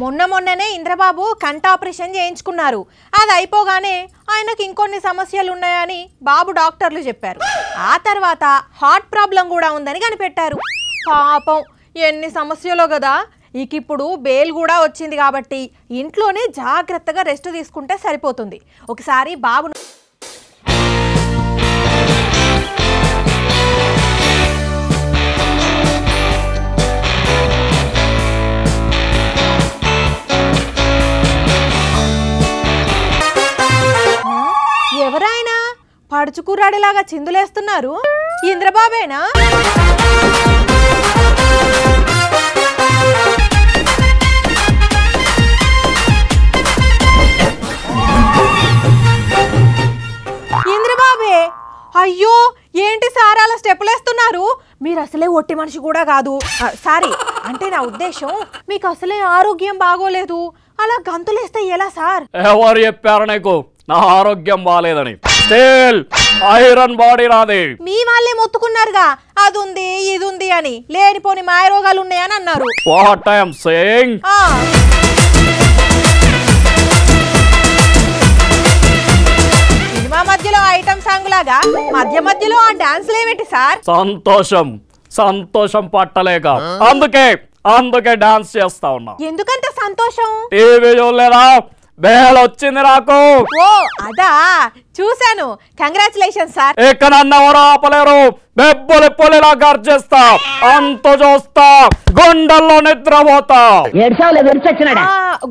మొన్ననే ఇంద్రబాబు కంట ఆపరేషన్ చేయించుకున్నారు. అది అయిపోగానే ఆయనకి ఇంకొన్ని సమస్యలు ఉన్నాయని బాబు డాక్టర్లు చెప్పారు. ఆ తర్వాత హార్ట్ ప్రాబ్లం కూడా ఉందని కనిపెట్టారు. పాపం ఎన్ని సమస్యలో కదా. ఇప్పుడు బెయిల్ కూడా వచ్చింది కాబట్టి ఇంట్లోనే జాగ్రత్తగా రెస్ట్ తీసుకుంటే సరిపోతుంది. ఒకసారి బాబు ఎవరైనా పడుచుకురాడిలాగా చిందులేస్తున్నారు. ఇంద్రబాబేనా? ఇంద్రబాబే, అయ్యో ఏంటి సార్ అలా స్టెప్పులేస్తున్నారు? మీరు అసలే ఒట్టి మనిషి కూడా కాదు. సారీ, అంటే నా ఉద్దేశం మీకు అసలే ఆరోగ్యం బాగోలేదు, అలా గంతులేస్తే ఎలా సార్? ఎవరు చెప్పారు నీకు నా ఆరోగ్యం బాగాలేదని? స్టిల్ ఐరన్ బాడీ రాదే. మీ వాళ్ళే మొత్తుకున్నారుగా అది ఉంది ఇది ఉంది అని, లేనిపోని మాయ రోగాలు ఉన్నాయని అన్నారు. What I am saying, cinema మధ్యలో ఐటమ్ సాంగ్ లాగా మధ్యలో ఆ డాన్స్లు ఏమిటి సార్? సంతోషం పట్టలేక అందుకే డాన్స్ చేస్తా ఉన్నా. ఎందుకంత సంతోషం? టీవీ చూడలేదా? బేల్ వచ్చింది నాకు. ఓ అదా, చూశాను. Congratulation sir. ఎక్కడన్నెవరో ఆపలేరు. బెబ్బులిప్పులిలా గర్జిస్తా, అంత చూస్తా, గుండెల్లో నిద్రపోతా.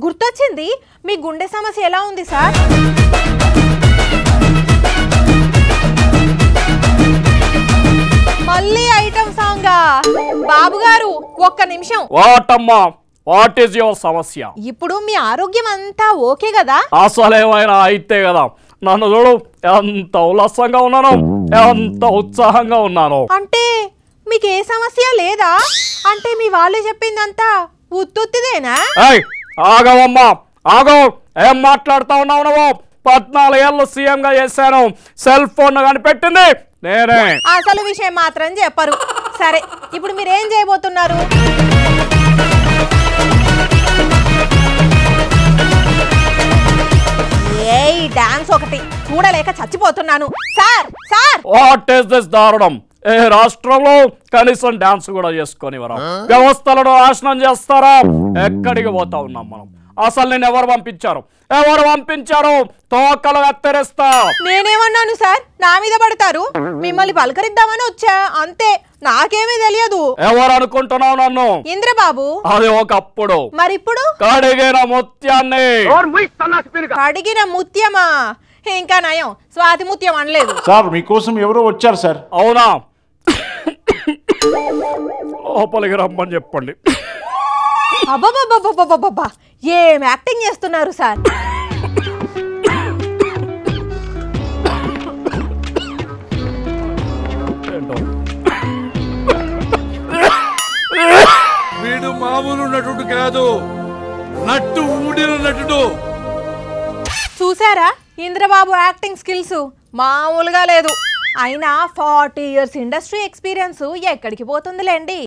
గుర్తొచ్చింది, మీ గుండె సమస్య ఎలా ఉంది సార్? మళ్ళీ ఐటమ్ సాంగ్. బాబు గారు ఒక్క నిమిషం. వాటమ్మా, వాట్ ఈస్ యువర్ సమస్య? ఇప్పుడు మీ ఆరోగ్యం అంతా ఓకే కదా? అసలేమైనా అయితే కదా. నన్ను చూడు, ఎంత ఉల్లాసంగా ఉన్నాను, ఎంత ఉత్సాహంగా ఉన్నాను. అంటే మీకు ఏ సమస్య లేదా? అంటే మీ వాళ్ళు చెప్పిందంతా ఉత్తుత్తిదేనా? ఆగవమ్మా, ఆగో. ఏం మాట్లాడుతా ఉన్నావు నువ్వు? 14 ఏళ్ళు సీఎం గా చేశాను. సెల్ ఫోన్ కనిపెట్టింది నేనే. అసలు విషయం మాత్రం చెప్పరు. సరే, ఇప్పుడు మీరేం చేయబోతున్నారు? డాన్స్ ఒకటి చూడలేక చచ్చిపోతున్నాను సార్. వాట్ ఇస్ దిస్ దారుణం? ఏ రాష్ట్రంలో కనీసం డాన్స్ కూడా చేసుకొని వరా? వ్యవస్థలను నాశనం చేస్తారా? ఎక్కడికి పోతా ఉన్నాం మనం? అసలు నేను ఎవరు పంపించారు? తోకలు ఎత్తరేస్తా. నేనేమన్నాను సార్? నా మీద పడతారు. మిమ్మల్ని పలకరిద్దామని వచ్చా అంతే, నాకేమీ తెలియదు. ఎవరు అనుకుంటున్నావు నన్ను? ఇంద్రబాబు. అది ఒకప్పుడు. మరిప్పుడు? కడిగిన ముత్యాన్ని. కడిగిన ముత్యమా? ఇంకా నయం స్వాతి ముత్యం అనలేదు సార్. మీకోసం ఎవరో వచ్చారు సార్. అవునా? లోపలికి రమ్మని చెప్పండి. అబ్బబ్బబ్బబ్బబ్బబ్బా, ఏం యాక్టింగ్ చేస్తున్నారు సార్? వీడు మామూలు నటుడు కాదు, నట్టు ఊడిన నటుడు. చూసారా ఇంద్రబాబు యాక్టింగ్ స్కిల్స్? మామూలుగా లేదు. అయినా 40 years ఇండస్ట్రీ ఎక్స్పీరియన్స్ ఎక్కడికి పోతుందిలేండి.